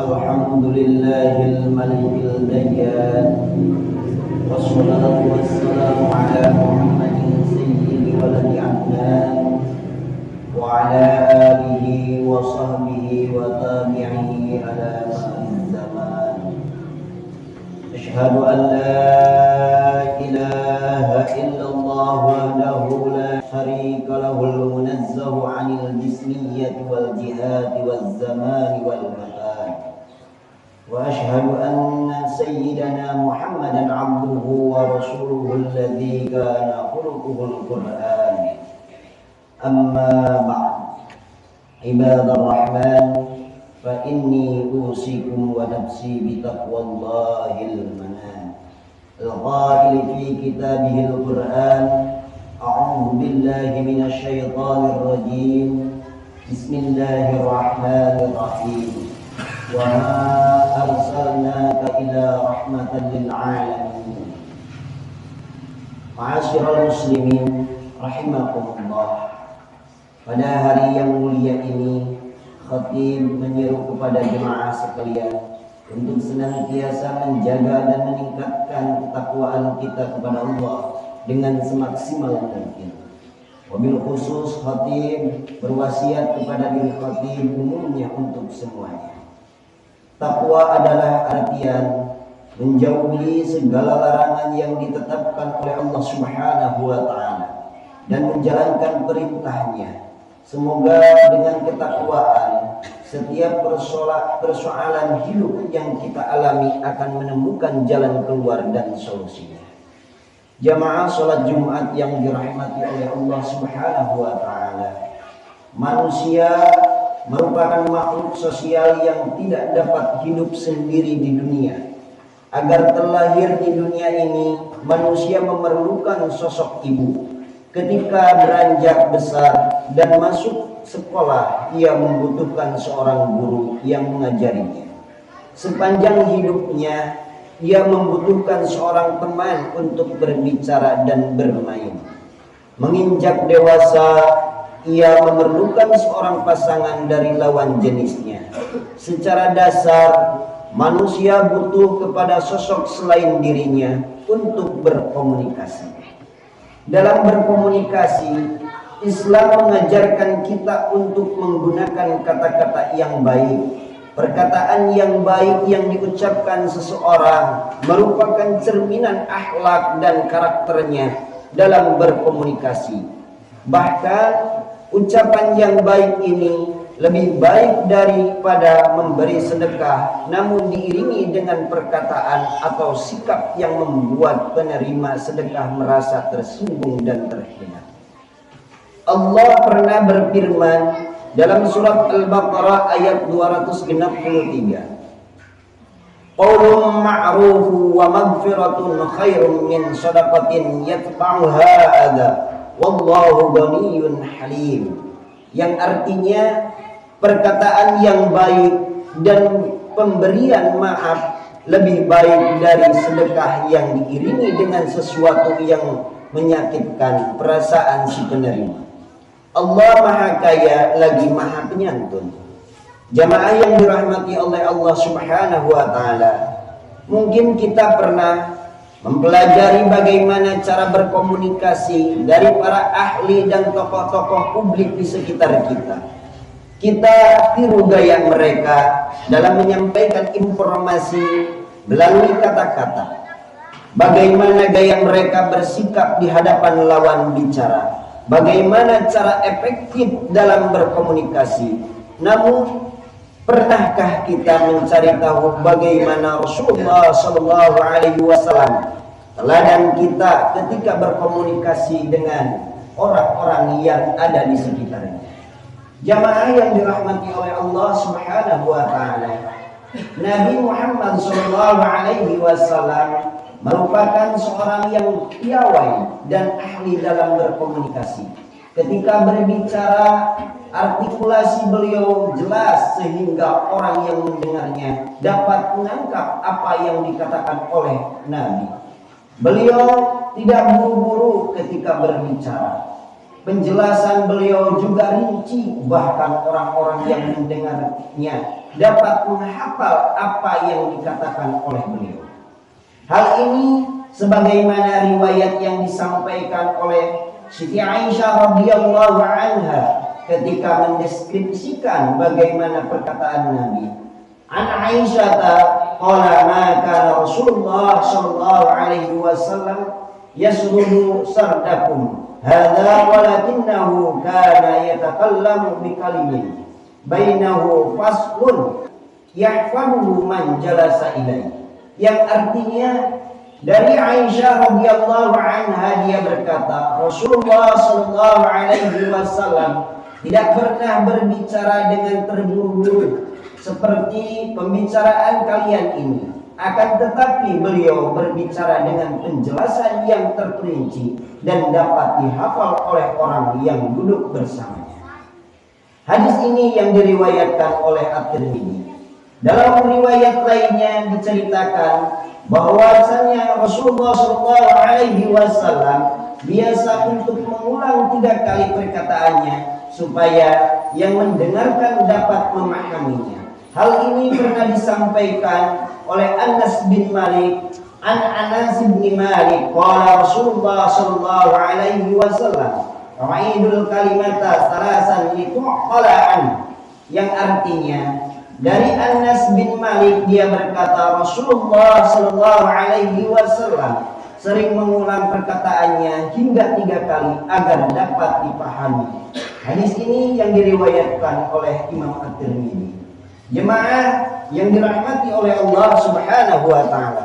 الحمد لله الملك الديان والصلاة والسلام على محمد سيد ولد عدنان وعلى آله وصحبه وتابعه على مر الزمان. أشهد أن لا إله إلا الله وحده لا شريك له المنزه عن الجسمية والجهاد والزمان والمكان. وأشهد أن سيدنا محمدا عبده ورسوله الذي كان خلقه القرآن. أما بعد، عباد الرحمن، فإني أوصيكم ونفسي بتقوى الله المنان القائل في كتابه القرآن: أعوذ بالله من الشيطان الرجيم، بسم الله الرحمن الرحيم، وما أرسلناك إلا رحمة للعالمين. Ma'asyiral muslimin rahimakumullah. Pada hari yang mulia ini, khatib menyeru kepada jemaah sekalian untuk senantiasa menjaga dan meningkatkan ketakwaan kita kepada Allah dengan semaksimal mungkin. Wabil khusus khatib berwasiat kepada diri khatib umumnya untuk semuanya. Takwa adalah artian menjauhi segala larangan yang ditetapkan oleh Allah Subhanahu wa Ta'ala dan menjalankan perintahnya. Semoga dengan ketakwaan setiap persoalan hidup yang kita alami akan menemukan jalan keluar dan solusinya. Jamaah sholat Jumat yang dirahmati oleh Allah Subhanahu wa Ta'ala, manusia merupakan makhluk sosial yang tidak dapat hidup sendiri di dunia. Agar terlahir di dunia ini, manusia memerlukan sosok ibu. Ketika beranjak besar dan masuk sekolah, ia membutuhkan seorang guru yang mengajarinya. Sepanjang hidupnya, ia membutuhkan seorang teman untuk berbicara dan bermain. Menginjak dewasa, ia memerlukan seorang pasangan dari lawan jenisnya. Secara dasar, manusia butuh kepada sosok selain dirinya untuk berkomunikasi. Dalam berkomunikasi, Islam mengajarkan kita untuk menggunakan kata-kata yang baik. Perkataan yang baik yang diucapkan seseorang merupakan cerminan akhlak dan karakternya dalam berkomunikasi. Bahkan ucapan yang baik ini lebih baik daripada memberi sedekah, namun diiringi dengan perkataan atau sikap yang membuat penerima sedekah merasa tersinggung dan terhina. Allah pernah berfirman dalam surat Al-Baqarah ayat 263, Qaulun ma'rufu wa maghfiratun khairun min shadaqatin yatba'uha adha, wallahu ghaniyyun halim. Yang artinya, perkataan yang baik dan pemberian maaf lebih baik dari sedekah yang diiringi dengan sesuatu yang menyakitkan perasaan si penerima. Allah Maha Kaya lagi Maha Penyantun. Jamaah yang dirahmati oleh Allah Subhanahu wa Ta'ala, mungkin kita pernah mempelajari bagaimana cara berkomunikasi dari para ahli dan tokoh-tokoh publik di sekitar kita. Kita tiru gaya mereka dalam menyampaikan informasi melalui kata-kata. Bagaimana gaya mereka bersikap di hadapan lawan bicara. Bagaimana cara efektif dalam berkomunikasi. Namun, pernahkah kita mencari tahu bagaimana Rasulullah SAW teladan kita ketika berkomunikasi dengan orang-orang yang ada di sekitarnya? Jamaah yang dirahmati oleh Allah Subhanahu wa Ta'ala, Nabi Muhammad SAW merupakan seorang yang piawai dan ahli dalam berkomunikasi. Ketika berbicara, artikulasi beliau jelas sehingga orang yang mendengarnya dapat menangkap apa yang dikatakan oleh Nabi. Beliau tidak buru-buru ketika berbicara. Penjelasan beliau juga rinci, bahkan orang-orang yang mendengarnya dapat menghafal apa yang dikatakan oleh beliau. Hal ini sebagaimana riwayat yang disampaikan oleh Siti Aisyah radhiyallahu anha ketika mendeskripsikan bagaimana perkataan Nabi. An Aisyah qala ma kana Rasulullah sallallahu alaihi wasallam yasrudu sardakum hadza walakinnahu kana yatakallamu bi kalimin bainahu faslun yahfaduhu man jalasa ilaihi, yang artinya dari Aisyah radhiyallahu anha dia berkata, Rasulullah sallallahu alaihi wasallam tidak pernah berbicara dengan terburu-buru seperti pembicaraan kalian ini. Akan tetapi beliau berbicara dengan penjelasan yang terperinci dan dapat dihafal oleh orang yang duduk bersamanya. Hadis ini yang diriwayatkan oleh At-Tirmidzi. Dalam riwayat lainnya diceritakan bahwasanya Rasulullah sallallahu alaihi wasallam biasa untuk mengulang 3 kali perkataannya supaya yang mendengarkan dapat memahaminya. Hal ini pernah disampaikan oleh Anas bin Malik. An Anas bin Malik qala Rasulullah sallallahu alaihi wasallam ra'idul kalimata salasan lituqala'an, yang artinya dari Anas bin Malik dia berkata Rasulullah sallallahu alaihi wasallam sering mengulang perkataannya hingga 3 kali agar dapat dipahami. Hadis ini yang diriwayatkan oleh Imam At-Tirmidzi. Jemaah yang dirahmati oleh Allah Subhanahu wa taala,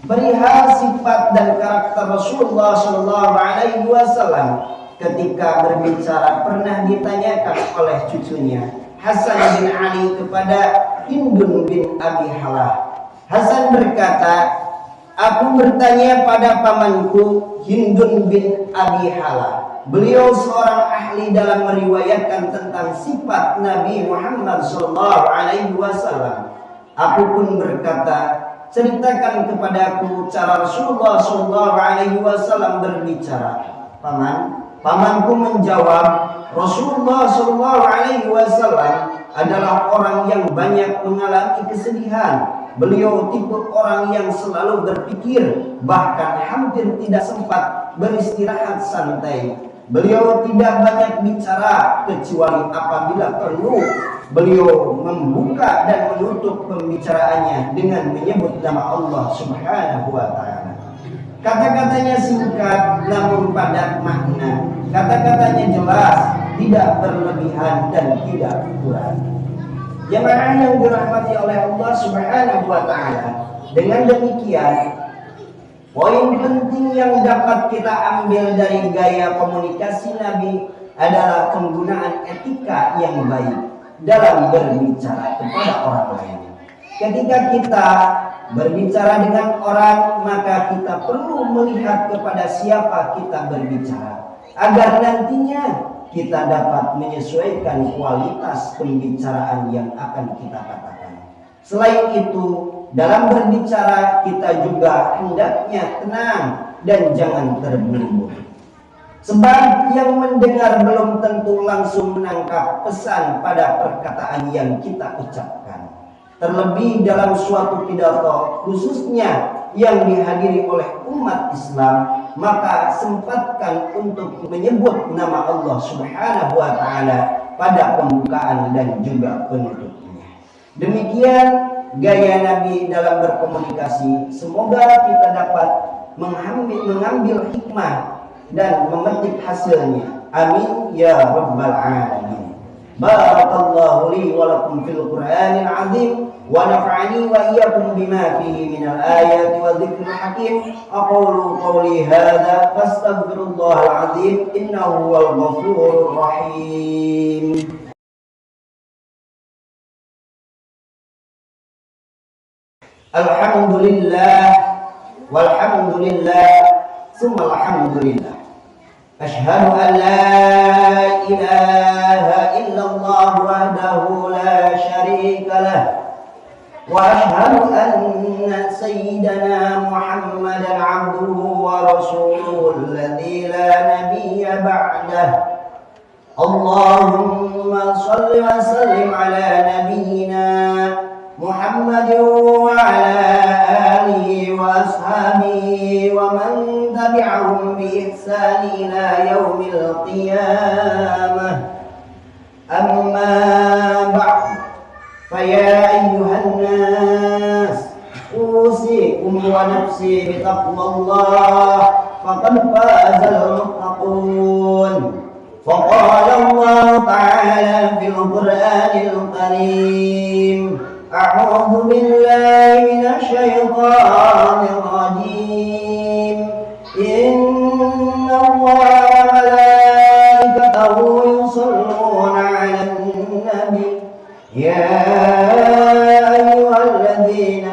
perihal sifat dan karakter Rasulullah sallallahu alaihi wasallam ketika berbicara pernah ditanyakan oleh cucunya Hasan bin Ali kepada Hindun bin Abi Halah. Hasan berkata, aku bertanya pada pamanku Hindun bin Abi Halah. Beliau seorang ahli dalam meriwayatkan tentang sifat Nabi Muhammad sallallahu alaihi wasallam. Aku pun berkata, ceritakan kepadaku cara Rasulullah sallallahu alaihi wasallam berbicara. Pamanku menjawab, Rasulullah sallallahu alaihi wasallam adalah orang yang banyak mengalami kesedihan. Beliau tipe orang yang selalu berpikir, bahkan hampir tidak sempat beristirahat santai. Beliau tidak banyak bicara kecuali apabila perlu. Beliau membuka dan menutup pembicaraannya dengan menyebut nama Allah Subhanahu wa taala. Kata-katanya singkat namun padat makna. Kata-katanya jelas, tidak berlebihan dan tidak kurang. Jemaah yang dirahmati oleh Allah Subhanahu wa taala, dengan demikian poin penting yang dapat kita ambil dari gaya komunikasi Nabi adalah penggunaan etika yang baik dalam berbicara kepada orang lain. Ketika kita berbicara dengan orang, maka kita perlu melihat kepada siapa kita berbicara, agar nantinya kita dapat menyesuaikan kualitas pembicaraan yang akan kita katakan. Selain itu, dalam berbicara kita juga hendaknya tenang dan jangan terburu-buru. Sebab yang mendengar belum tentu langsung menangkap pesan pada perkataan yang kita ucapkan. Terlebih dalam suatu pidato, khususnya yang dihadiri oleh umat Islam, maka sempatkan untuk menyebut nama Allah Subhanahu wa taala pada pembukaan dan juga penutupnya. Demikian gaya Nabi dalam berkomunikasi. Semoga kita dapat mengambil hikmah dan memetik hasilnya. Amin ya rabbal alamin. Barakallahu li wa lakum fil Qur'anil azim wa nafa'ani wa iyyakum bima fihi minal ayati wa dzikril hakim. Aqulu qawli hadza fastaghfirullahal azim innahu huwal ghafurur rahim. Alhamdulillah walhamdulillah summa alhamdulillah. Asyhadu an la ilaha illallah wahdahu la syarika lah wa asyhadu anna sayyidana Muhammadan abduhu wa rasuluhu alladzi la nabiyya ba'dah. Allahumma shalli wa sallim ala nabiyyina محمد وعلى آله وأصحابه ومن تبعهم بإحسان إلى يوم القيامة. أما بعد، فيا أيها الناس، أوصيكم ونفسي بتقوى الله، فقد فاز المتقون. فقال الله تعالى في القرآن الكريم: أعوذ بالله من الشيطان الرجيم. إن الله وملائكته يصلون على النبي يا أيها الذين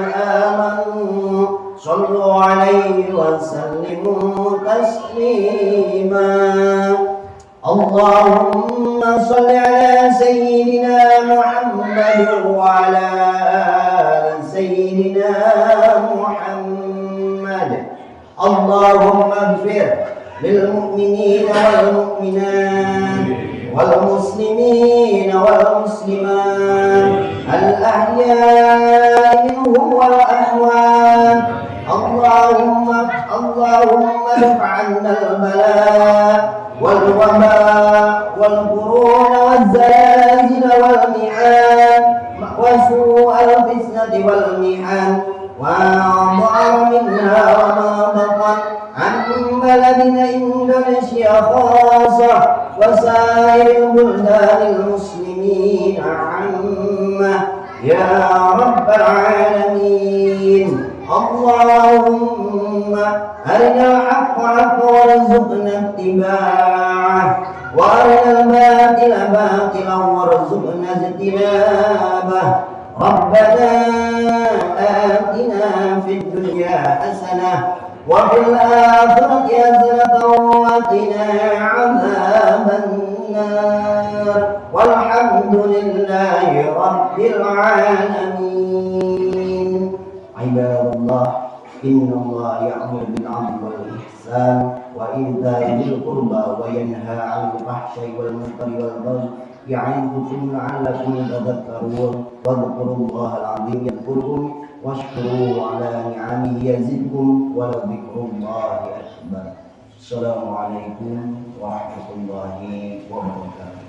آمنوا صلوا عليه وسلموا تسليما. اللهم صل على سيدنا محمد وعلى آل سيدنا محمد. اللهم اغفر للمؤمنين والمؤمنات والمسلمين والمسلمات الأحياء منهم والأموات. اللهم ادفع عنا البلاء والوباء والقرون والزلازل والمحن وسوء الفتنة والمحن وظهر منها وما بطن عن بلدنا إندونيسيا خاصة وسائر البلدان المسلمين عامة يا رب العالمين. اللهم أرنا الحق حقا وارزقنا اتباعه، وأرنا الباطل باطلا وارزقنا اجتنابه. ربنا آتنا في الدنيا حسنة وفي الآخرة حسنة وقنا عذاب النار. والحمد لله رب العالمين. عباد الله، إن الله يأمر بالعدل والإحسان وإيتاء ذي القربى وينهى عن الفحشاء والمنكر والبغي يعظكم لعلكم تذكرون. واذكروا الله العظيم يذكركم واشكروه على نعمه يزدكم ولذكر الله أكبر. السلام عليكم ورحمة الله وبركاته.